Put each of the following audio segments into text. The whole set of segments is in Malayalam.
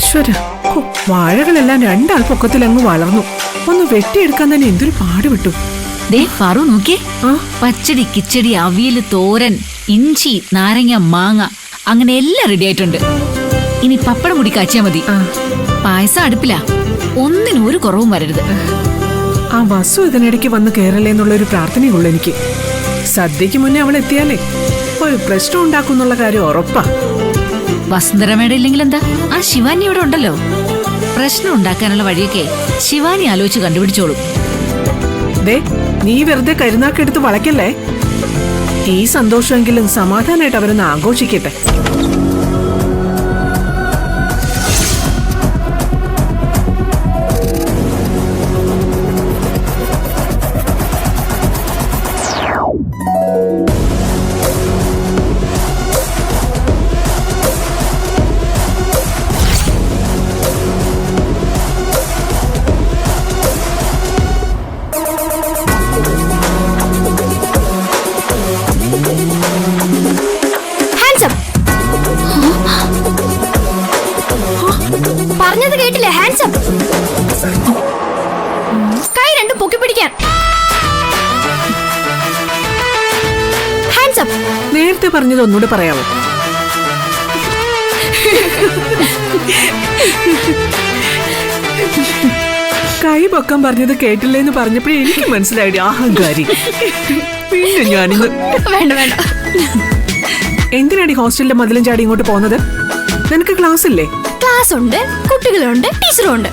ഈശ്വര, വാഴകളെല്ലാം രണ്ടാൾ പൊക്കത്തിലങ്ങ് വളർന്നു. ഒന്ന് വെട്ടിയെടുക്കാൻ തന്നെ എന്തൊരു പാടുപെട്ടു. ദേ ഫറു നോക്കിയേ, പച്ചടി, കിച്ചടി, അവിയല്, തോരൻ, ഇഞ്ചി, നാരങ്ങ, മാങ്ങ, അങ്ങനെ എല്ലാം റെഡി ആയിട്ടുണ്ട്. ഇനി പപ്പടം കൂടി കാച്ചിയാ മതി. പായസം അടുപ്പിലാ, ഒന്നിനും ഒരു കുറവും വരരുത്. ആ വസു ഇതിനിടയ്ക്ക് വന്ന് കേറല്ലേ എന്നുള്ളൊരു പ്രാർത്ഥനയുള്ളൂ എനിക്ക്. സദ്യക്ക് മുന്നേ അവൾ എത്തിയാലേ ഒരു പ്രശ്നം ഉണ്ടാക്കുന്നുള്ള കാര്യം ഉറപ്പാ. വസുന്ധരമേടെ ഇല്ലെങ്കിൽ എന്താ, ആ ശിവാനി ഇവിടെ ഉണ്ടല്ലോ. പ്രശ്നം ഉണ്ടാക്കാനുള്ള വഴിയൊക്കെ ശിവാനി ആലോചിച്ച് കണ്ടുപിടിച്ചോളും. ദേ, നീ വെറുതെ കരുനാക്കെടുത്ത് വളയ്ക്കല്ലേ. ഈ സന്തോഷമെങ്കിലും സമാധാനമായിട്ട് അവരൊന്ന് ആഘോഷിക്കട്ടെ. പറഞ്ഞത് കേട്ടില്ലേ? Hands up. കൈ രണ്ടും പൊക്കി പിടിക്കാൻ. Hands up. നേരത്തെ പറഞ്ഞത് ഒന്നുകൂടെ പറയാമോ? കൈ പൊക്കം പറഞ്ഞത് കേട്ടില്ലേന്ന് പറഞ്ഞപ്പോഴേ എനിക്ക് മനസ്സിലായി അഹങ്കാരി. പിന്നെ ഞാനിന്ന് വേണ്ട വേണ്ട. എന്തിനാടി ഹോസ്റ്റലിന്റെ മതിലും ചാടി ഇങ്ങോട്ട് പോകുന്നത്? നിനക്ക് ക്ലാസ് ഇല്ലേ? ക്ലാസ് ഉണ്ട്, കുട്ടികളുണ്ട്, ടീച്ചറും ഉണ്ട്.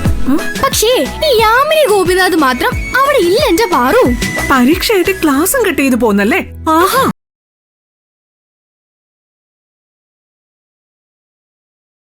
പക്ഷേ ഈ യാമിനി ഗോപിനാഥ് മാത്രം അവിടെ ഇല്ല. എന്റെ പാറു, പരീക്ഷയായിട്ട് ക്ലാസ്സും കട്ട് ചെയ്ത് പോന്നല്ലേ? ആഹാ,